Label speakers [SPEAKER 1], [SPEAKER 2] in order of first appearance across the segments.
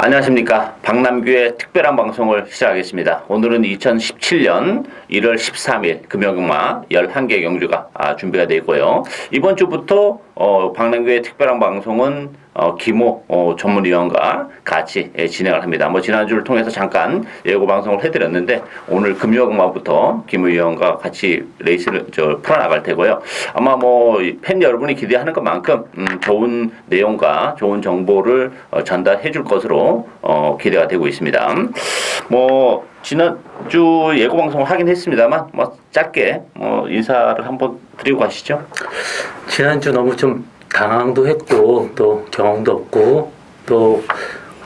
[SPEAKER 1] 안녕하십니까. 박남규의 특별한 방송을 시작하겠습니다. 오늘은 2017년 1월 13일 금요일마 11개 경주가 준비가 되어 있고요. 이번 주부터 박남규의 특별한 방송은 김호 전문위원과 같이 진행을 합니다. 지난주를 통해서 잠깐 예고 방송을 해드렸는데 오늘 금요일마부터 김호 위원과 같이 레이스를 풀어나갈 테고요. 아마 팬 여러분이 기대하는 것만큼 좋은 내용과 좋은 정보를 전달해 줄 것으로 기대가 되고 있습니다. 지난주 예고 방송을 하긴 했습니다만 짧게 인사를 한번 드리고 가시죠.
[SPEAKER 2] 지난주 너무 좀 당황도 했고 또 경험도 없고 또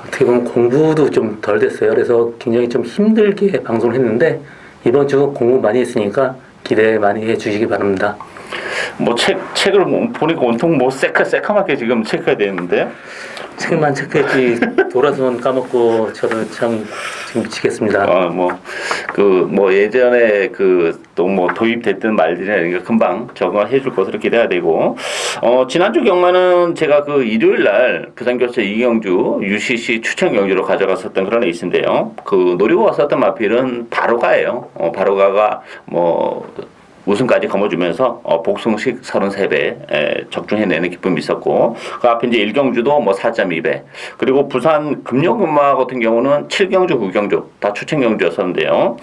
[SPEAKER 2] 어떻게 보면 공부도 좀 덜 됐어요. 그래서 굉장히 좀 힘들게 방송을 했는데 이번 주 공부 많이 했으니까 기대 많이 해주시기 바랍니다.
[SPEAKER 1] 책을 보니까 온통 새카맣게 지금 체크해야 되는데
[SPEAKER 2] 책만 체크했지 돌아서는 까먹고 저도 참 지금 미치겠습니다.
[SPEAKER 1] 예전에 또 도입됐던 말들이나 금방 적응해 줄 것으로 기대가 되고 지난주 경마는 제가 일요일 날 부산교체 이경주 UCC 추천 경주로 가져갔었던 그런 레이스인데요. 노리고 왔었던 마필은 바로가예요. 바로가가 우승까지 거머쥐면서 복승식 33배 적중해내는 기쁨이 있었고 그 앞에 이제 1경주도 4.2배 그리고 부산 금요금마 같은 경우는 7경주 9경주 다 추천 경주였었는데요.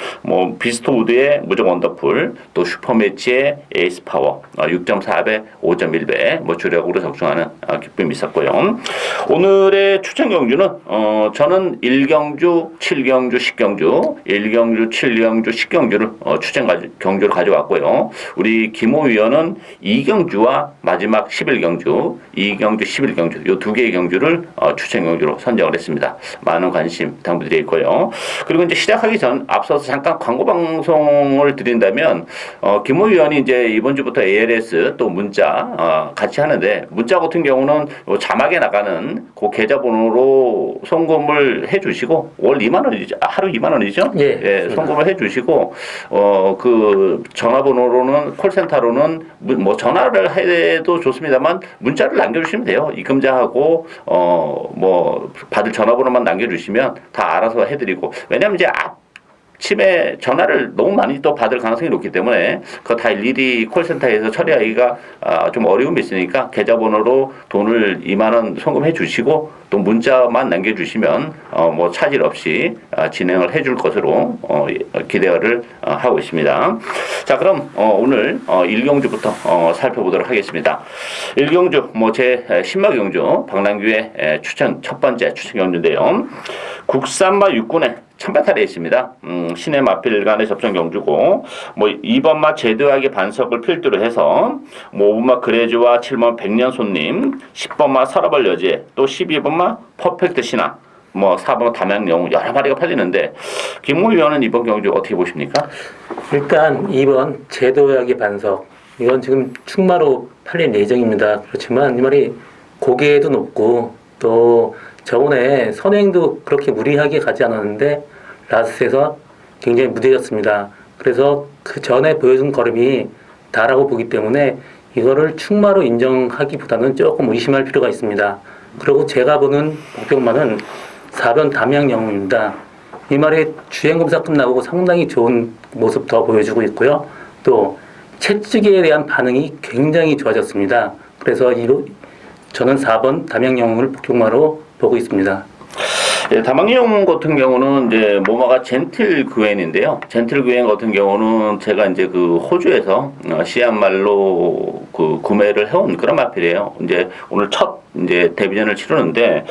[SPEAKER 1] 비스토우드의 무적 원더풀 또 슈퍼매치의 에이스 파워 6.4배 5.1배 주력으로 적중하는 기쁨이 있었고요. 오늘의 추천 경주는 저는 1경주 7경주 10경주 1경주 7경주 10경주를 추천 경주를 가져왔고요. 우리 김호 위원은 2경주와 마지막 11경주, 2경주, 11경주 이 두 개의 경주를 추천 경주로 선정을 했습니다. 많은 관심 부탁드리고요. 그리고 이제 시작하기 전 앞서서 잠깐 광고 방송을 드린다면 김호 위원이 이제 이번 주부터 ALS 또 문자 같이 하는데 문자 같은 경우는 자막에 나가는 그 계좌번호로 송금을 해주시고 월 2만 원이죠. 하루 2만 원이죠.
[SPEAKER 2] 예,
[SPEAKER 1] 송금을 해주시고 전화번호로는 콜센터로는 전화를 해도 좋습니다만 문자를 남겨주시면 돼요. 입금자하고 받을 전화번호만 남겨주시면 다 알아서 해드리고 왜냐하면 이제 아침에 전화를 너무 많이 또 받을 가능성이 높기 때문에 그거 다 일일이 콜센터에서 처리하기가 좀 어려움이 있으니까 계좌번호로 돈을 2만 원 송금해 주시고 또 문자만 남겨주시면 차질 없이 진행을 해줄 것으로 기대를 하고 있습니다. 자, 그럼 오늘 1경주부터 살펴보도록 하겠습니다. 1경주 제 신마경주 박남규의 첫 번째 추천 경주인데요. 국산마 6군의 천바탈에 있습니다. 신의 마필 간의 접전 경주고 2번마 제도하게 반석을 필두로 해서 5번마 그레즈와 7번 백년 손님 10번마 서러벌 여제 또 12번마 퍼펙트 신화 4번 담양영웅 여러 마리가 팔리는데 김호 위원은 이번 경주 어떻게 보십니까?
[SPEAKER 2] 일단 2번 제도하게 반석 이건 지금 충마로 팔릴 예정입니다. 그렇지만 이 말이 고개도 높고 또 저번에 선행도 그렇게 무리하게 가지 않았는데 라스에서 굉장히 무뎌졌습니다. 그래서 그 전에 보여준 걸음이 다라고 보기 때문에 이거를 충마로 인정하기보다는 조금 의심할 필요가 있습니다. 그리고 제가 보는 목표만은 4번 담양영웅입니다. 이 말이 주행검사 끝나고 상당히 좋은 모습 더 보여주고 있고요. 또 채찍에 대한 반응이 굉장히 좋아졌습니다. 그래서 저는 4번 담양영웅을 복격마로 보고 있습니다.
[SPEAKER 1] 담양영웅 같은 경우는 이제 모마가 젠틀 그웬인데요. 젠틀 그웬 같은 경우는 제가 이제 호주에서 시안말로 구매를 해온 그런 마필이에요. 이제 오늘 첫 데뷔전을 치르는데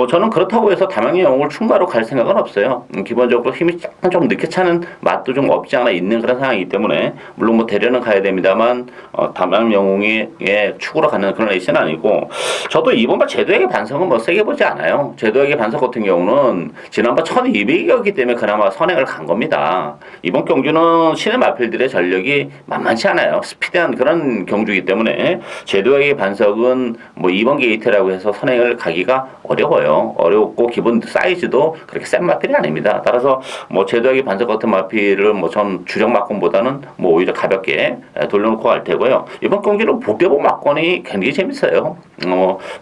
[SPEAKER 1] 저는 그렇다고 해서 담양영웅을 충마로 갈 생각은 없어요. 기본적으로 힘이 약간 좀 늦게 차는 맛도 좀 없지 않아 있는 그런 상황이기 때문에 물론 대련은 가야 됩니다만 담양영웅의 축으로 가는 그런 레이스는 아니고 저도 이번번 제도에게 반성은 세게 보지 않아요. 제도에게 반성 같은 경우는 지난번 1200이었기 때문에 그나마 선행을 간 겁니다. 이번 경주는 신의 마필들의 전력이 만만치 않아요. 스피드한 그런 경주이기 때문에 제도에게 반석은 2번 게이트라 마필이라고 해서 선행을 가기가 어려워요. 어렵고 기본 사이즈도 그렇게 센 마필이 아닙니다. 따라서 뭐 제도하기 반석 같은 마필을 뭐 전 주력 막건보다는 뭐 오히려 가볍게 돌려놓고 갈 테고요. 이번 경기는 복대복 막건이 굉장히 재밌어요.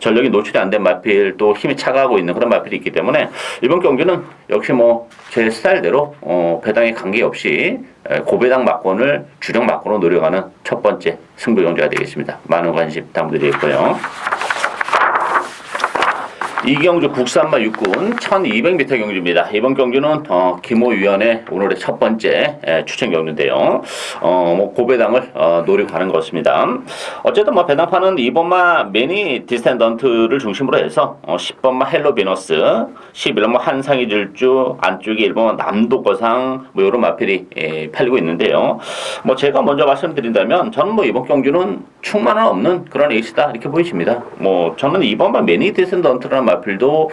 [SPEAKER 1] 전력이 노출이 안 된 마필 또 힘이 차가하고 있는 그런 마필이 있기 때문에 이번 경기는 역시 뭐 제 스타일대로 배당에 관계없이 고배당 막건을 주력 막건으로 노려가는 첫 번째 승부 경기가 되겠습니다. 많은 관심 당부드리겠고요. 이경주 국산마 육군 1200m 경주입니다. 이번 경주는 김호 위원의 오늘의 첫 번째 추천 경주인데요. 뭐 고배당을 노리고 가는 것입니다. 어쨌든 뭐 배당판은 2번마 매니 디스텐던트를 중심으로 해서 10번마 헬로 비너스, 11번마 한상이 질주, 안쪽에 1번마 남도거상 뭐 이런 마필이 팔리고 있는데요. 뭐 제가 먼저 말씀드린다면 저는 뭐 이번 경주는 충만은 없는 그런 에이스다 이렇게 보이십니다. 뭐 저는 2번마 매니 디스텐던트라는 마필도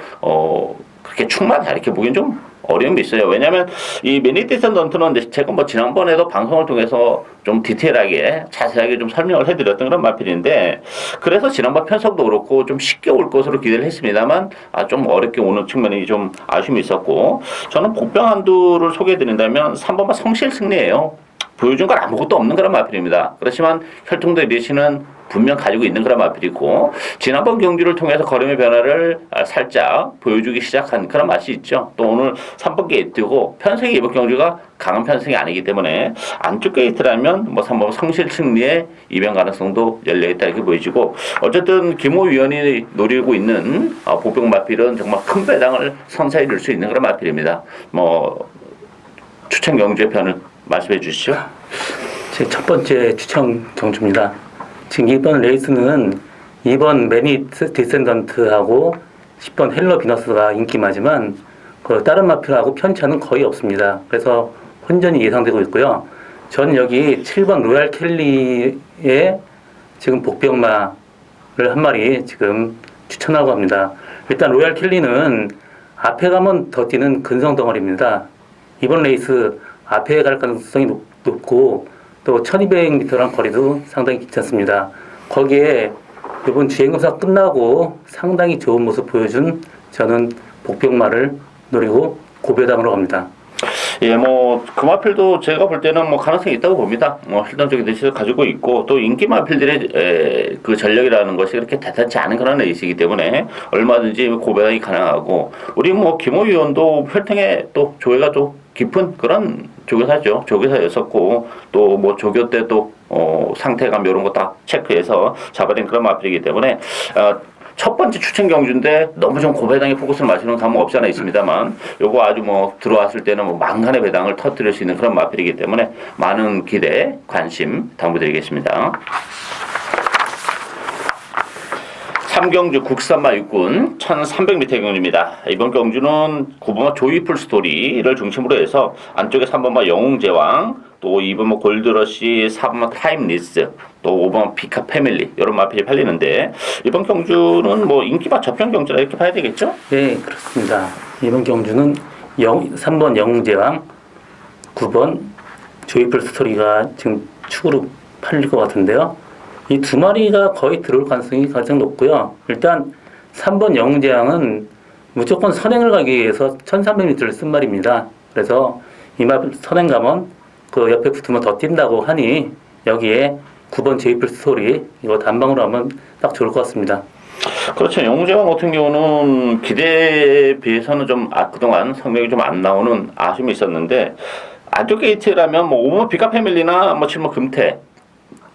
[SPEAKER 1] 그렇게 충만하다 이렇게 보기엔 좀 어려움이 있어요. 왜냐하면 이 매니티슨 던트는 제가 뭐 지난번에도 방송을 통해서 좀 디테일하게 자세하게 좀 설명을 해드렸던 그런 마필인데 그래서 지난번 편성도 그렇고 좀 쉽게 올 것으로 기대를 했습니다만 좀 어렵게 오는 측면이 좀 아쉬움이 있었고 저는 복병 한두를 소개해드린다면 3번만 성실 승리예요. 보여준 건 아무것도 없는 그런 마필입니다. 그렇지만 혈통도 리시는 분명 가지고 있는 그런 마필이고 지난번 경기를 통해서 걸음의 변화를 살짝 보여주기 시작한 그런 맛이 있죠. 또 오늘 3번 게이트고 편성이 이번 경기가 강한 편성이 아니기 때문에 안쪽 게이트라면 뭐 3번 성실 승리의 이변 가능성도 열려있다 이렇게 보여지고 어쨌든 김호 위원이 노리고 있는 보병 마필은 정말 큰 배당을 선사해 줄 수 있는 그런 마필입니다. 뭐 추천 경주의 편을 말씀해 주시죠.
[SPEAKER 2] 제 첫 번째 추천 경주입니다. 지금 이번 레이스는 2번 매니 디센던트하고 10번 헬로 비너스가 인기마지만 그 다른 마필하고 편차는 거의 없습니다. 그래서 혼전이 예상되고 있고요. 저는 여기 7번 로얄 켈리의 지금 복병마를 한 마리 지금 추천하고 합니다. 일단 로얄 켈리는 앞에 가면 더 뛰는 근성 덩어리입니다. 이번 레이스 앞에 갈 가능성이 높고 또 1200m란 거리도 상당히 괜찮습니다. 거기에 이번 주행검사 끝나고 상당히 좋은 모습 보여준 저는 복병마를 노리고 고배당으로 갑니다.
[SPEAKER 1] 예, 뭐, 그 마필도 제가 볼 때는 뭐 가능성이 있다고 봅니다. 실전적인 대시를 가지고 있고, 또 인기 마필들의 그 전력이라는 것이 그렇게 대단치 않은 그런 레이스이기 때문에 얼마든지 고배당이 가능하고, 우리 뭐, 김호 위원도 혈통에 또 조회가 좀 깊은 그런 조교사죠. 조교사였었고, 또 뭐 조교 때도, 상태감 이런 거 다 체크해서 잡아낸 그런 마필이기 때문에, 첫 번째 추천 경주인데 너무 좀 고배당에 포커스를 맞추는 감은 없지 않아 있습니다만 요거 아주 뭐 들어왔을 때는 뭐 만간의 배당을 터뜨릴 수 있는 그런 마필이기 때문에 많은 기대, 관심 당부드리겠습니다. 3경주 국산마 육군 1300m 경주입니다. 이번 경주는 9번마 조이풀 스토리를 중심으로 해서 안쪽에 3번마 영웅제왕, 또 2번마 골드러시, 4번마 타임리스, 또 5번 비카 패밀리 이런 마필이 팔리는데 이번 경주는 뭐 인기바 저평 경주라 이렇게 봐야 되겠죠?
[SPEAKER 2] 네, 그렇습니다. 이번 경주는 3번 영웅제왕, 9번 조이풀 스토리가 지금 축으로 팔릴 것 같은데요. 이 두 마리가 거의 들어올 가능성이 가장 높고요. 일단 3번 영웅제왕은 무조건 선행을 가기 위해서 1300m를 쓴 말입니다. 그래서 이 말 선행 가면 그 옆에 붙으면 더 뛴다고 하니 여기에 9번 제이플 스토리 이거 단방으로 하면 딱 좋을 것 같습니다.
[SPEAKER 1] 그렇죠. 영웅제왕 같은 경우는 기대에 비해서는 좀 그동안 성적이 좀 안 나오는 아쉬움이 있었는데 안쪽 게이트라면 뭐 5번 비카 패밀리나 뭐 7번 금태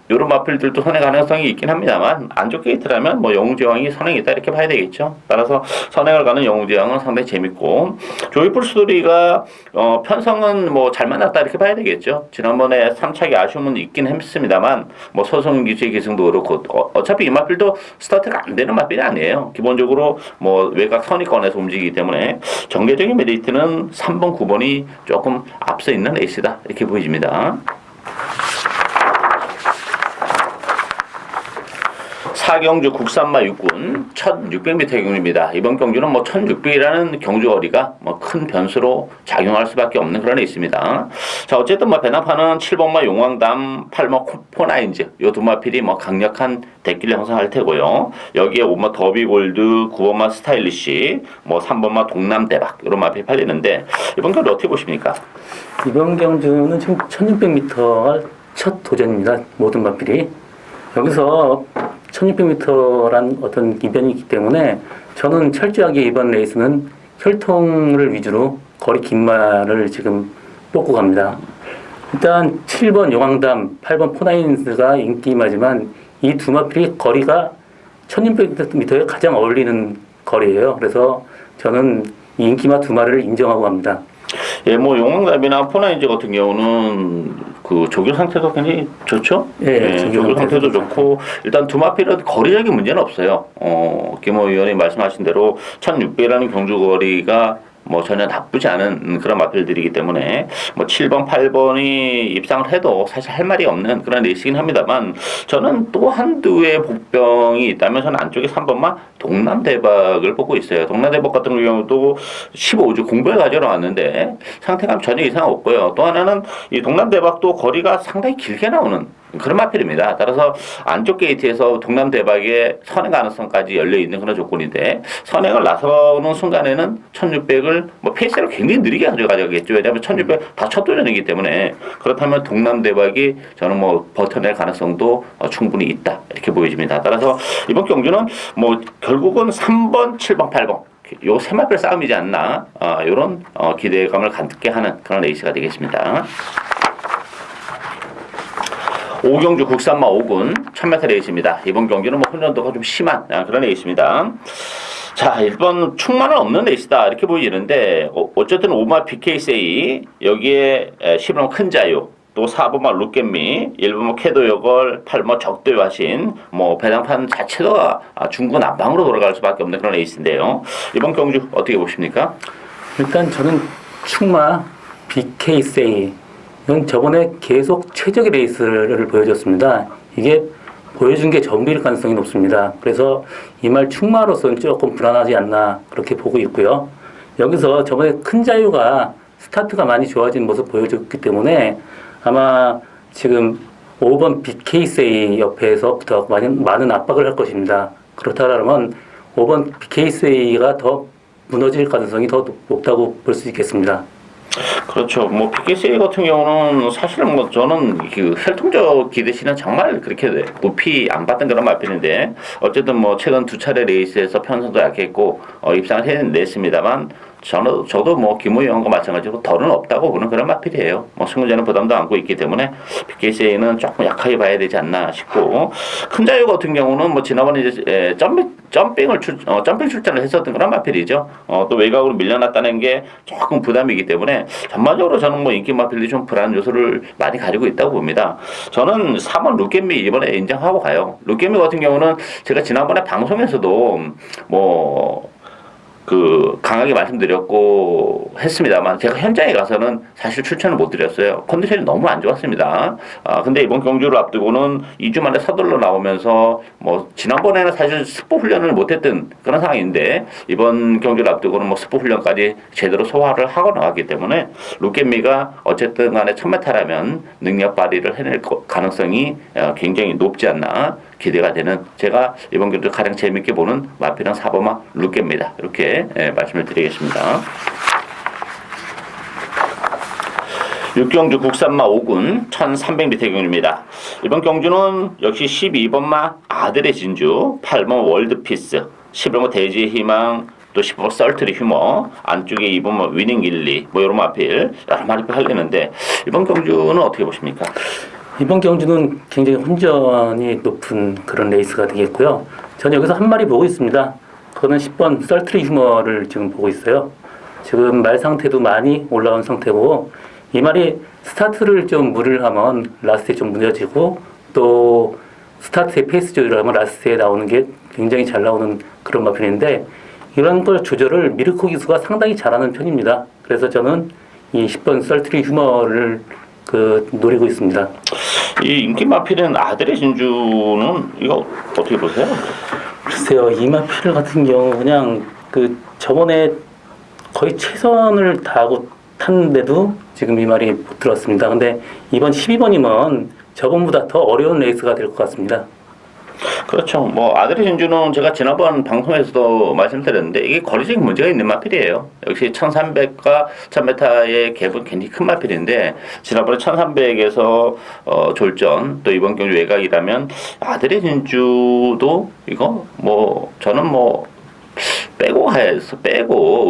[SPEAKER 1] 이런 마필들도 선행 가능성이 있긴 합니다만 안쪽 게이트라면 뭐 영웅제왕이 선행이 있다 이렇게 봐야 되겠죠. 따라서 선행을 가는 영웅제왕은 상당히 재밌고 조이풀 스토리가 편성은 뭐 잘 만났다 이렇게 봐야 되겠죠. 지난번에 3차기 아쉬움은 있긴 했습니다만 뭐 서성기수의 기승도 그렇고 어차피 이 마필도 스타트가 안 되는 마필이 아니에요. 기본적으로 뭐 외곽 선위권에서 움직이기 때문에 전개적인 메리트는 3번 9번이 조금 앞서 있는 에이스다 이렇게 보여집니다. 사경주 국산마 육군 1600m 경주입니다. 이번 경주는 뭐 1600이라는 경주 거리가 뭐 큰 변수로 작용할 수밖에 없는 그런 애 있습니다. 자, 어쨌든 뭐 배납하는 7번마 용왕담, 8번 포나인즈 요 두 마필이 뭐 강력한 대기를 형성할 테고요. 여기에 5번 더비골드, 9번마 스타일리시, 뭐 3번마 동남대박 이런 마필이 팔리는데 이번 경주 어떻게 보십니까?
[SPEAKER 2] 이번 경주는 지금 1600m가 첫 도전입니다. 모든 마필이. 여기서 1600m란 어떤 이변이 있기 때문에 저는 철저하게 이번 레이스는 혈통을 위주로 거리 긴 말을 지금 뽑고 갑니다. 일단 7번 용왕담, 8번 포나인스가 인기마지만 이 두 마필이 거리가 1600m에 가장 어울리는 거리예요. 그래서 저는 이 인기마 두 마리를 인정하고 갑니다.
[SPEAKER 1] 예, 뭐 용왕답이나 포나인즈 같은 경우는 그 조교 상태도 굉장히 좋죠.
[SPEAKER 2] 예,
[SPEAKER 1] 조교 상태도 좋고 일단 두 마필은 거리적인 문제는 없어요. 김호 의원이 말씀하신 대로 1600이라는 경주 거리가 뭐 전혀 나쁘지 않은 그런 마필들이기 때문에 뭐 7번, 8번이 입상을 해도 사실 할 말이 없는 그런 레이스긴 합니다만 저는 또 한두의 복병이 있다면 저는 안쪽에 3번만 동남대박을 보고 있어요. 동남대박 같은 경우도 15주 공부해 가지러 왔는데 상태감 전혀 이상 없고요. 또 하나는 이 동남대박도 거리가 상당히 길게 나오는 그런 마필입니다. 따라서 안쪽 게이트에서 동남대박의 선행 가능성까지 열려있는 그런 조건인데 선행을 나서는 순간에는 1600을 뭐 페이스를 굉장히 느리게 가져가겠죠. 왜냐하면 1600 다 첫 도전이기 때문에 그렇다면 동남대박이 저는 뭐 버텨낼 가능성도 충분히 있다 이렇게 보여집니다. 따라서 이번 경주는 뭐 결국은 3번, 7번, 8번 요 세 마필 싸움이지 않나 이런 기대감을 갖게 하는 그런 레이스가 되겠습니다. 오경주 국산마 5군 1000m 레이스입니다. 이번 경기는 뭐 혼전도가 좀 심한 그런 레이스입니다. 자, 1번 충만은 없는 레이스다 이렇게 보이는데 어쨌든 5마 BK세이 여기에 10번 큰 자유 또 4번마 룩겜미 1번마 캐도여걸 8번마 적도여신 뭐 배당판 자체도 중구난방으로 돌아갈 수밖에 없는 그런 레이스인데요. 이번 경주 어떻게 보십니까?
[SPEAKER 2] 일단 저는 충마 BK세이 이건 저번에 계속 최적의 레이스를 보여줬습니다. 이게 보여준 게 전부일 가능성이 높습니다. 그래서 이 말 충마로서는 조금 불안하지 않나 그렇게 보고 있고요. 여기서 저번에 큰 자유가 스타트가 많이 좋아진 모습 보여줬기 때문에 아마 지금 5번 BK세이 옆에서부터 많은 압박을 할 것입니다. 그렇다면 5번 BK세이가 더 무너질 가능성이 더 높다고 볼 수 있겠습니다.
[SPEAKER 1] 그렇죠. 뭐 BKC 같은 경우는 사실은 뭐 저는 그 혈통적 기대치는 정말 그렇게 높이 안 받던 그런 마필인데 어쨌든 뭐 최근 두 차례 레이스에서 편성도 약했고 입상을 해냈습니다만 저도 뭐 김호 의원과 마찬가지로 덜은 없다고 보는 그런 마필이에요. 뭐 승부자는 부담도 안고 있기 때문에 BKC는 조금 약하게 봐야 되지 않나 싶고 큰 자유 같은 경우는 뭐 지난번에 이제 점핑 출전을 했었던 그런 마필이죠. 또 외곽으로 밀려났다는 게 조금 부담이기 때문에 전반적으로 저는 뭐 인기 마필이 좀 불안 요소를 많이 가지고 있다고 봅니다. 저는 3번 룩겜미 이번에 인정하고 가요. 룩겜미 같은 경우는 제가 지난번에 방송에서도 강하게 말씀드렸고 했습니다만 제가 현장에 가서는 사실 추천을 못 드렸어요. 컨디션이 너무 안 좋았습니다. 근데 이번 경주를 앞두고는 2주 만에 서둘러 나오면서 뭐 지난번에는 사실 스포 훈련을 못했던 그런 상황인데 이번 경주를 앞두고는 뭐 스포 훈련까지 제대로 소화를 하고 나왔기 때문에 룩겜미가 어쨌든 간에 1000m라면 능력 발휘를 해낼 가능성이 굉장히 높지 않나 기대가 되는 제가 이번 경주 가장 재밌게 보는 마필은 4번마 룩겜입니다. 이렇게 말씀을 드리겠습니다. 6경주 국산마 5군 1300m 경주입니다. 이번 경주는 역시 12번마 아들의 진주, 8번 월드피스, 11번 대지의 희망, 또 10번 썰트리 휴머, 안쪽에 2번 위닝 길리, 뭐 이런 마필 여러 마필 할리는데 이번 경주는 어떻게 보십니까?
[SPEAKER 2] 이번 경주는 굉장히 혼전이 높은 그런 레이스가 되겠고요. 저는 여기서 한 마리 보고 있습니다. 그거는 10번 썰트리 휴머를 지금 보고 있어요. 지금 말 상태도 많이 올라온 상태고 이 말이 스타트를 좀 무리를 하면 라스트에 좀 무너지고 또 스타트에 페이스 조절을 하면 라스트에 나오는 게 굉장히 잘 나오는 그런 마필인데 이런 걸 조절을 미르코 기수가 상당히 잘하는 편입니다. 그래서 저는 이 10번 썰트리 휴머를 노리고 있습니다.
[SPEAKER 1] 이 인기 마필은 아들의 진주는 이거 어떻게 보세요?
[SPEAKER 2] 글쎄요, 이 마필 같은 경우 그냥 그 저번에 거의 최선을 다하고 탔는데도 지금 이 말이 못 들었습니다. 근데 이번 12번이면 저번보다 더 어려운 레이스가 될 것 같습니다.
[SPEAKER 1] 그렇죠. 뭐 아들의 진주는 제가 지난번 방송에서도 말씀드렸는데 이게 거리적인 문제가 있는 마필이에요. 역시 1300과 1000m의 갭은 굉장히 큰 마필인데 지난번에 1300에서 졸전 또 이번 경주 외곽이라면 아들의 진주도 이거 뭐 저는 뭐 빼고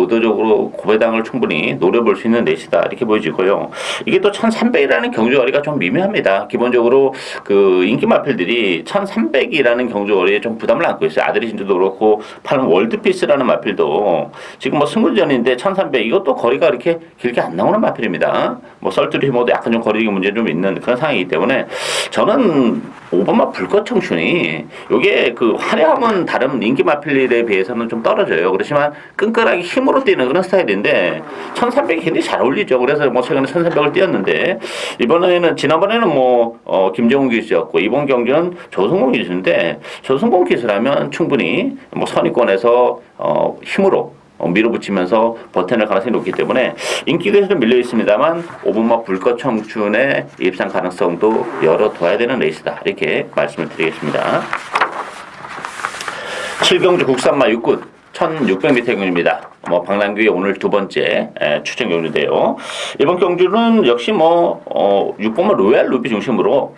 [SPEAKER 1] 의도적으로 고배당을 충분히 노려볼 수 있는 레이스다 이렇게 보여지고요. 이게 또 1300이라는 경주거리가 좀 미묘합니다. 기본적으로 그 인기 마필들이 1300이라는 경주거리에 좀 부담을 안고 있어요. 아들의 진주도 그렇고 파는 월드피스라는 마필도 지금 뭐 승부전인데 1300 이것도 거리가 그렇게 길게 안 나오는 마필입니다. 뭐 썰투리 힘어도 약간 좀 거리적인 문제 좀 있는 그런 상황이기 때문에 저는 5번마 불꽃 청춘이 요게 그 화려함은 다른 인기 마필에 비해서는 좀 떨어져요. 그렇지만 끈끈하게 힘으로 뛰는 그런 스타일인데 1300이 굉장히 잘 어울리죠. 그래서 뭐 최근에 1300을 뛰었는데 이번에는 지난번에는 뭐 김정훈 기수였고 이번 경기는 조승공 기수인데 조승공 기수라면 충분히 뭐 선의권에서 힘으로 밀어붙이면서 버텨낼 가능성이 높기 때문에 인기에서 좀 밀려 있습니다만 5번마 불꽃 청춘의 입상 가능성도 열어둬야 되는 레이스다 이렇게 말씀을 드리겠습니다. 7경주 국산마 6군 1600m 경주입니다. 뭐 박남규의 오늘 두 번째 추천 경주인데요. 이번 경주는 역시 뭐 6번마 로얄 루비 중심으로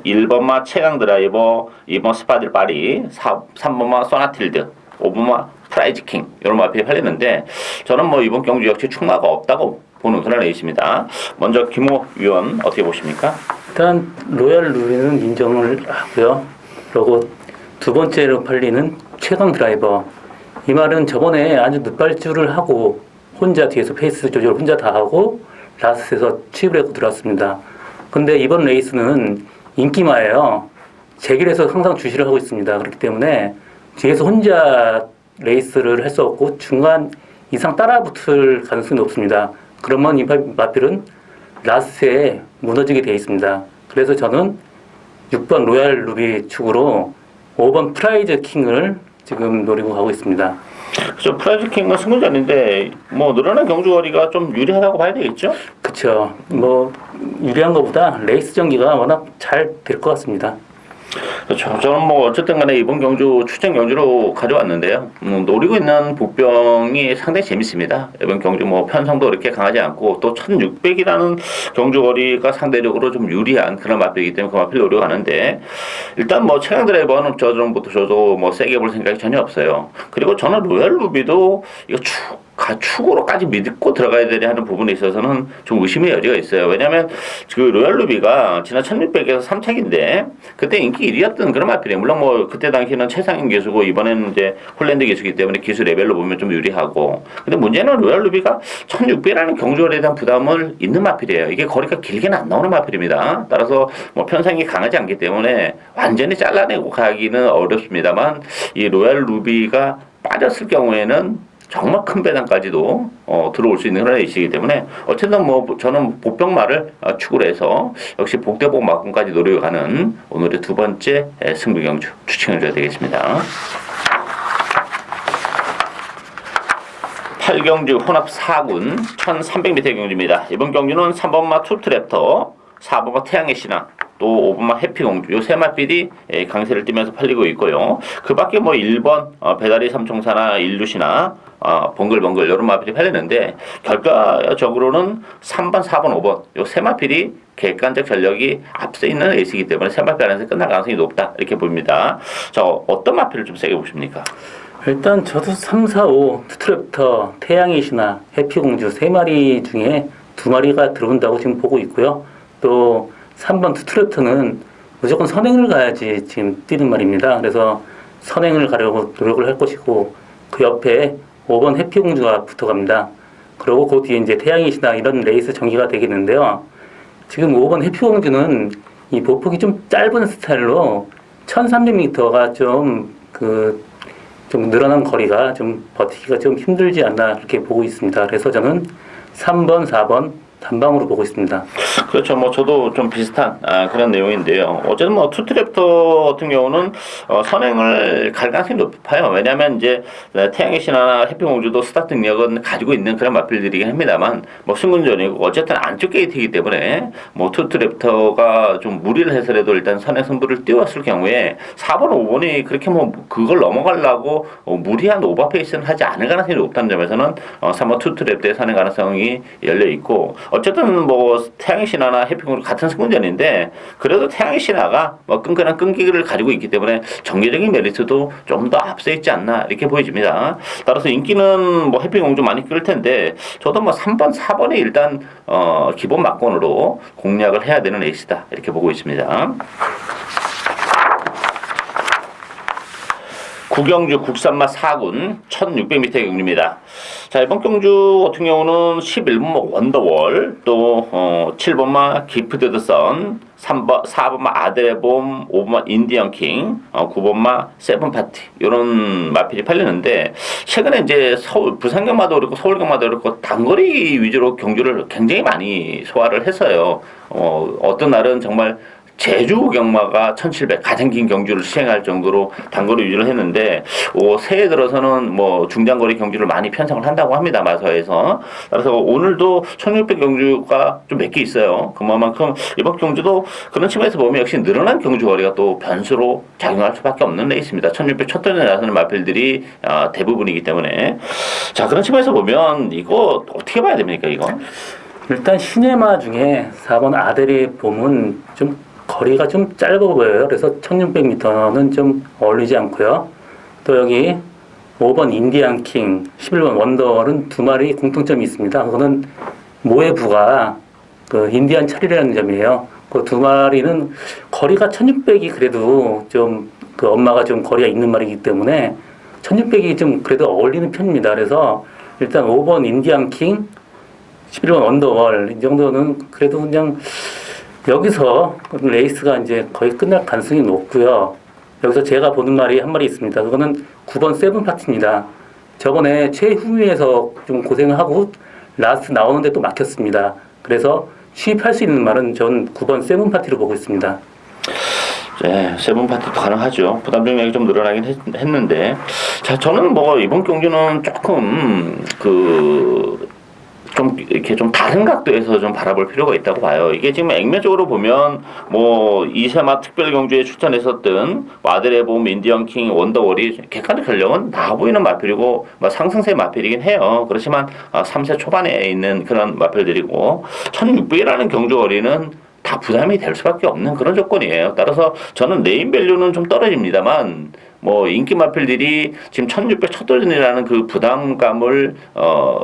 [SPEAKER 1] 1번마 최강 드라이버, 2번 스파딜 파리, 3번마 소나틸드, 5번마 프라이즈 킹 이런 마필이 팔렸는데 저는 뭐 이번 경주 역시 충마가 없다고 보는 그런 레이스입니다. 먼저 김호 위원 어떻게 보십니까?
[SPEAKER 2] 일단 로얄 루비는 인정을 하고요. 그리고 두 번째로 팔리는 최강 드라이버. 이 말은 저번에 아주 늦발주를 하고 혼자 뒤에서 페이스 조절 혼자 다 하고 라스트에서 취입을 했고 들어왔습니다. 근데 이번 레이스는 인기마예요. 제길에서 항상 주시를 하고 있습니다. 그렇기 때문에 뒤에서 혼자 레이스를 할 수 없고 중간 이상 따라붙을 가능성이 높습니다. 그러면 이 마필은 라스트에 무너지게 되어 있습니다. 그래서 저는 6번 로얄 루비 축으로 5번 프라이즈 킹을 지금 노리고 가고 있습니다.
[SPEAKER 1] 그렇죠. 프라이즈 킹은 승부전인데 뭐 늘어난 경주거리가 좀 유리하다고 봐야 되겠죠?
[SPEAKER 2] 그렇죠. 뭐 유리한 것보다 레이스 전기가 워낙 잘 될 것 같습니다.
[SPEAKER 1] 그렇죠. 저는 뭐 어쨌든 간에 이번 경주 추천 경주로 가져왔는데요. 노리고 있는 복병이 상당히 재밌습니다. 이번 경주 뭐 편성도 그렇게 강하지 않고 또 1600이라는 경주거리가 상대적으로 좀 유리한 그런 마필이기 때문에 그 마필 노리고 가는데 일단 뭐 최강 드라이버는 저도 뭐 세게 볼 생각이 전혀 없어요. 그리고 저는 로얄 루비도 이거 축으로까지 믿고 들어가야 되냐 하는 부분에 있어서는 좀 의심의 여지가 있어요. 왜냐하면 그 로얄 루비가 지난 1600에서 3착인데 그때 인기 1위였던 그런 마필이에요. 물론 뭐 그때 당시에는 최상인 기수고 이번에는 이제 홀랜드 기수이기 때문에 기수 레벨로 보면 좀 유리하고 근데 문제는 로얄 루비가 1600이라는 경주거리에 대한 부담을 있는 마필이에요. 이게 거리가 길게는 안 나오는 마필입니다. 따라서 뭐 편성이 강하지 않기 때문에 완전히 잘라내고 가기는 어렵습니다만 이 로얄 루비가 빠졌을 경우에는 정말 큰 배당까지도 들어올 수 있는 그런 레이스이기 때문에 어쨌든 뭐 저는 복병마를 축으로 해서 역시 복대복 막군까지 노려가는 오늘의 두 번째 승부경주 추천해줘야 되겠습니다. 8경주 혼합 4군 1300m 경주입니다. 이번 경주는 3번마 투트랩터, 4번마 태양의 신앙, 또 5번마 해피공주 요 세 마필이 강세를 띠면서 팔리고 있고요. 그 밖에 뭐 1번 배다리 삼총사나 일루시나 번글번글 이런 마필이 팔리는데 결과적으로는 3번, 4번, 5번 요 세 마필이 객관적 전력이 앞서 있는 레이스이기 때문에 세 마필 안에서 끝날 가능성이 높다 이렇게 봅니다. 자, 어떤 마필을 좀 세게 보십니까?
[SPEAKER 2] 일단 저도 3, 4, 5 투트랩터, 태양의 신화, 해피공주 세 마리 중에 두 마리가 들어온다고 지금 보고 있고요. 또 3번 투트랩터는 무조건 선행을 가야지 지금 뛰는 말입니다. 그래서 선행을 가려고 노력을 할 것이고 그 옆에 5번 해피공주가 붙어갑니다. 그리고 그 뒤에 이제 태양의 신화 이런 레이스 전개가 되겠는데요. 지금 5번 해피공주는 이 보폭이 좀 짧은 스타일로 1300m가 좀 늘어난 거리가 좀 버티기가 좀 힘들지 않나 그렇게 보고 있습니다. 그래서 저는 3번, 4번 단방으로 보고 있습니다.
[SPEAKER 1] 그렇죠. 뭐 저도 좀 비슷한 그런 내용인데요. 어쨌든 뭐 투트랩터 같은 경우는 선행을 갈 가능성이 높아요. 왜냐하면 이제 태양의 신화나 해피공주도 스타트 능력은 가지고 있는 그런 마필들이긴 합니다만 뭐 승군전이고 어쨌든 안쪽 게이트이기 때문에 뭐 투트랩터가 좀 무리를 해서라도 일단 선행 승부를 띄웠을 경우에 4번, 5번이 그렇게 뭐 그걸 넘어가려고 무리한 오버페이스는 하지 않을 가능성이 높다는 점에서는 3번 투트랩터의 선행 가능성이 열려 있고 어쨌든 뭐 태양의 신화나 해피공주 같은 승군전인데 그래도 태양의 신화가 뭐 끈끈한 끈기를 가지고 있기 때문에 정계적인 메리트도 좀 더 앞서 있지 않나 이렇게 보여집니다. 따라서 인기는 뭐 해피공주 많이 끌 텐데 저도 뭐 3번, 4번이 일단 기본 막건으로 공략을 해야 되는 에이스다 이렇게 보고 있습니다. 구경주 국산마 4군 1600m의 경주입니다. 자, 이번 경주 같은 경우는 11번마 원더월, 또 7번마 기프트 드 선, 4번마 아델의 봄, 5번마 인디언 킹, 9번마 세븐 파티 이런 마필이 팔리는데 최근에 이제 서울 부산경마도 그렇고 서울경마도 그렇고 단거리 위주로 경주를 굉장히 많이 소화를 했어요. 어떤 날은 정말 제주 경마가 1700 가장 긴 경주를 시행할 정도로 단거리 위주로 했는데 새해 들어서는 뭐 중장거리 경주를 많이 편성을 한다고 합니다. 마서에서. 그래서 오늘도 1600 경주가 좀 몇 개 있어요. 그만큼 이번 경주도 그런 측면에서 보면 역시 늘어난 경주 거리가 또 변수로 작용할 수밖에 없는 레이스입니다. 1600 첫 턴에 나서는 마필들이 대부분이기 때문에 자 그런 측면에서 보면 이거 어떻게 봐야 됩니까 이거?
[SPEAKER 2] 일단 시네마 중에 4번 아델의 봄은 좀 거리가 좀 짧아 보여요. 그래서 1600m는 좀 어울리지 않고요. 또 여기 5번 인디안 킹, 11번 원더월은 두 마리 공통점이 있습니다. 그거는 모해부가 그 인디안 철이라는 점이에요. 그 두 마리는 거리가 1600이 그래도 좀 그 엄마가 좀 거리가 있는 말이기 때문에 1600이 좀 그래도 어울리는 편입니다. 그래서 일단 5번 인디안 킹, 11번 원더월 이 정도는 그래도 그냥 여기서 레이스가 이제 거의 끝날 가능성이 높고요. 여기서 제가 보는 말이 한 마리 있습니다. 그거는 9번 세븐 파티입니다. 저번에 최후위에서 좀 고생을 하고 라스트 나오는데 또 막혔습니다. 그래서 취입할 수 있는 말은 전 9번 세븐 파티로 보고 있습니다.
[SPEAKER 1] 네, 세븐 파티도 가능하죠. 부담 중량이 좀 늘어나긴 했는데 자 저는 뭐 이번 경주는 조금 좀 이렇게 좀 다른 각도에서 좀 바라볼 필요가 있다고 봐요. 이게 지금 액면적으로 보면 뭐 이세마 특별 경주에 출전했었던 아델의 봄, 인디언 킹, 원더월이 객관적 전력은 나아 보이는 마필이고 뭐 상승세 마필이긴 해요. 그렇지만 3세 초반에 있는 그런 마필들이고 1600이라는 경주 거리는 다 부담이 될 수밖에 없는 그런 조건이에요. 따라서 저는 네임밸류는 좀 떨어집니다만 뭐 인기 마필들이 지금 1600 첫 도전이라는 그 부담감을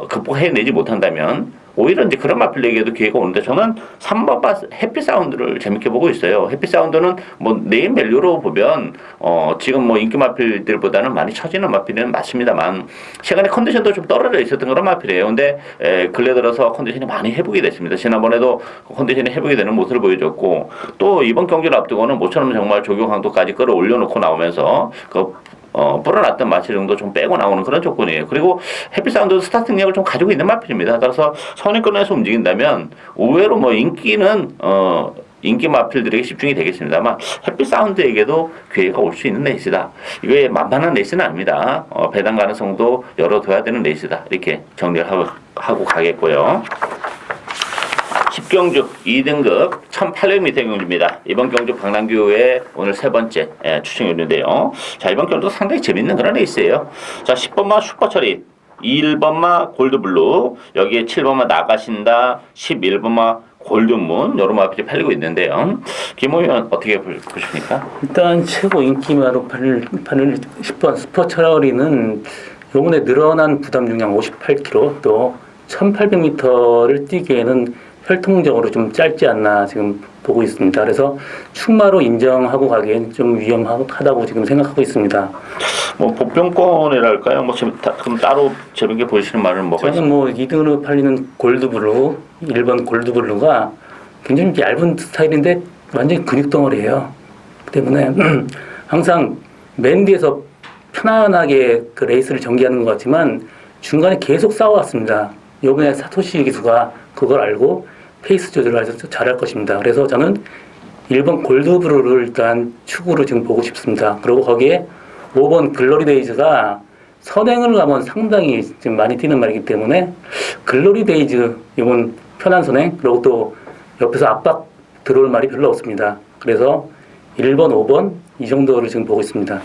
[SPEAKER 1] 극복해내지 못한다면 오히려 이제 그런 마필에게도 기회가 오는데 저는 3번 해피 사운드를 재밌게 보고 있어요. 해피 사운드는 뭐 네임 밸류로 보면 지금 뭐 인기 마필들보다는 많이 처지는 마필은 맞습니다만 최근에 컨디션도 좀 떨어져 있었던 그런 마필이에요. 근데 근래 들어서 컨디션이 많이 회복이 됐습니다. 지난번에도 컨디션이 회복이 되는 모습을 보여줬고 또 이번 경기를 앞두고는 모처럼 정말 조경 강도까지 끌어올려놓고 나오면서 불어났던 마치 정도 좀 빼고 나오는 그런 조건이에요. 그리고 해피사운드도 스타트 능력을 좀 가지고 있는 마필입니다. 따라서 선행권에서 움직인다면 의외로 뭐 인기는 인기 마필들에게 집중이 되겠습니다만 해피사운드에게도 기회가 올 수 있는 레이스다. 이게 만만한 레이스는 아닙니다. 배당 가능성도 열어둬야 되는 레이스다. 이렇게 정리를 하고 가겠고요. 10경주 2등급 1800m 경주입니다. 이번 경주 박남규의 오늘 세 번째 추천율인데요. 자, 이번 경주도 상당히 재밌는 그런 레이스예요. 자, 10번마 슈퍼처리, 1번마 골드블루, 여기에 7번마 나가신다, 11번마 골든문 여러 마필이 팔리고 있는데요. 김호 의원 어떻게 보십니까?
[SPEAKER 2] 일단 최고 인기마로 팔릴 10번 슈퍼처리는 요번에 늘어난 부담 중량 58kg 또 1800m를 뛰기에는 혈통적으로 좀 짧지 않나 지금 보고 있습니다. 그래서 충마로 인정하고 가기엔 좀 위험하다고 지금 생각하고 있습니다.
[SPEAKER 1] 뭐 복병권이랄까요? 뭐 그럼 따로 재밌게 보시는 말은 뭐가 있어요?
[SPEAKER 2] 저는 뭐 2등으로 팔리는 골드블루, 1번 골드블루가 굉장히 얇은 스타일인데 완전히 근육덩어리예요. 그 때문에 항상 맨 뒤에서 편안하게 그 레이스를 전개하는 것 같지만 중간에 계속 싸워왔습니다. 요번에 사토시 기수가 그걸 알고 페이스 조절을 아주 잘할 것입니다. 그래서 저는 1번 골드브루를 일단 축으로 지금 보고 싶습니다. 그리고 거기에 5번 글로리데이즈가 선행을 가면 상당히 지금 많이 뛰는 말이기 때문에 글로리데이즈 이번 편한 선행, 그리고 또 옆에서 압박 들어올 말이 별로 없습니다. 그래서 1번, 5번 이 정도를 지금 보고 있습니다.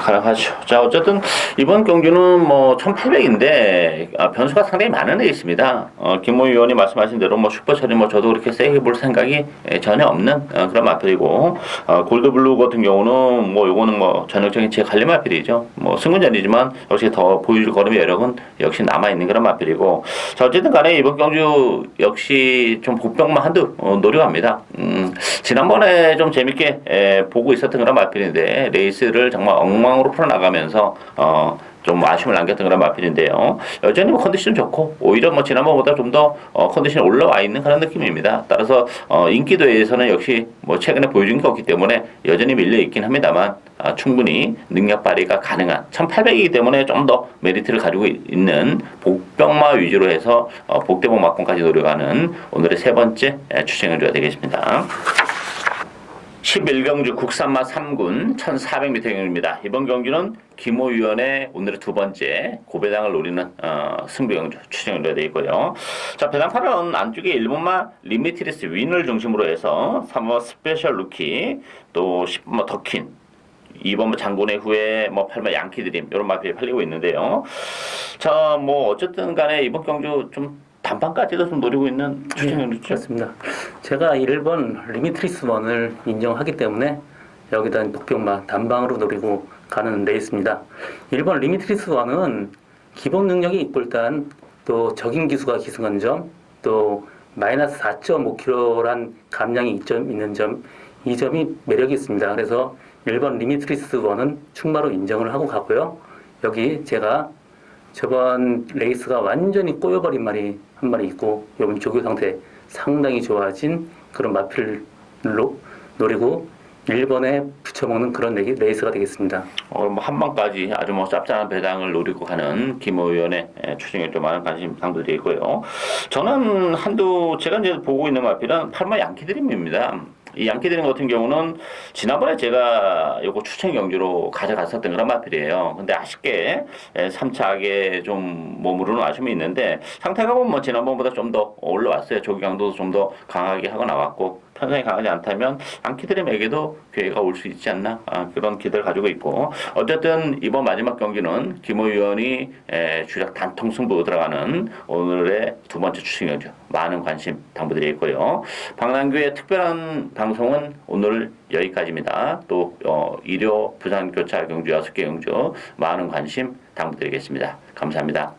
[SPEAKER 1] 가능하죠. 자, 어쨌든 이번 경주는 뭐 1800인데 변수가 상당히 많은 레이스입니다. 김모 의원이 말씀하신 대로 뭐 슈퍼처리 뭐 저도 그렇게 세게 볼 생각이 전혀 없는 그런 마필이고, 골드블루 같은 경우는 뭐 요거는 뭐 전형적인 제 관리 마필이죠. 뭐 승군전이지만 역시 더 보여줄 걸음의 여력은 역시 남아 있는 그런 마필이고, 자, 어쨌든 간에 이번 경주 역시 좀 복병만 한두 노려갑니다. 지난번에 좀 재밌게 보고 있었던 그런 마필인데 레이스를 정말 엉망으로 풀어나가면서 좀 아쉬움을 남겼던 그런 마필인데요. 여전히 뭐 컨디션 좋고 오히려 뭐 지난번보다 좀 더 컨디션이 올라와 있는 그런 느낌입니다. 따라서 인기도에서는 역시 뭐 최근에 보여준 게 없기 때문에 여전히 밀려 있긴 합니다만 충분히 능력 발휘가 가능한 1800이기 때문에 좀 더 메리트를 가지고 있는 복병마 위주로 해서 복대복 막권까지 노려가는 오늘의 세 번째 추천경주가 되겠습니다. 11경주 국산마 3군 1400m 경주입니다. 이번 경주는 김호 위원의 오늘의 두 번째 고배당을 노리는 승부경주 추천경주가 되어 있고요. 자, 배당판은 안쪽에 1번마 리미티리스 윈을 중심으로 해서 3번 스페셜 루키, 또 10번마 더킨, 2번 장군의 후에 뭐 8번 양키드림 이런 마필이 팔리고 있는데요. 자, 뭐 어쨌든 간에 이번 경주 좀 단판까지도 좀 노리고 있는 추천경주죠.
[SPEAKER 2] 그렇습니다. 제가 1번 리미트리스 원을 인정하기 때문에 여기다 복병마 단방으로 노리고 가는 레이스입니다. 1번 리미트리스 원은 기본 능력이 있고 일단 또 적인 기수가 기승한 점, 또 마이너스 4.5kg란 감량이 있는 점, 이 점이 매력이 있습니다. 그래서 1번 리미트리스 원은 충마로 인정을 하고 가고요. 여기 제가 저번 레이스가 완전히 꼬여버린 말이 한 마리 있고 요번 조교 상태 상당히 좋아진 그런 마필로 노리고 1번에 붙여먹는 그런 레이스가 되겠습니다.
[SPEAKER 1] 뭐 한방까지 아주 뭐 짭짤한 배당을 노리고 가는 김호 의원의 추진에 좀 많은 관심 당도되어 있고요. 저는 제가 이제 보고 있는 마필은 8번 양키드림입니다. 이 양키드림 같은 경우는 지난번에 제가 요거 추천 경주로 가져갔었던 그런 마필이에요. 근데 아쉽게 3차하게 좀 머무르는 아쉬움이 있는데 상태가 뭐 지난번보다 좀 더 올라왔어요. 조기 강도도 좀 더 강하게 하고 나왔고 편성이 강하지 않다면 양키드림에게도 기회가 올 수 있지 않나 그런 기대를 가지고 있고, 어쨌든 이번 마지막 경기는 김호 의원이 주력 단통 승부 들어가는 오늘의 두 번째 추천 경주 많은 관심 당부드리겠고요. 박남규의 특별한 방송은 오늘 여기까지입니다. 또 일요 부산 교차 경주 6개 경주 많은 관심 당부드리겠습니다. 감사합니다.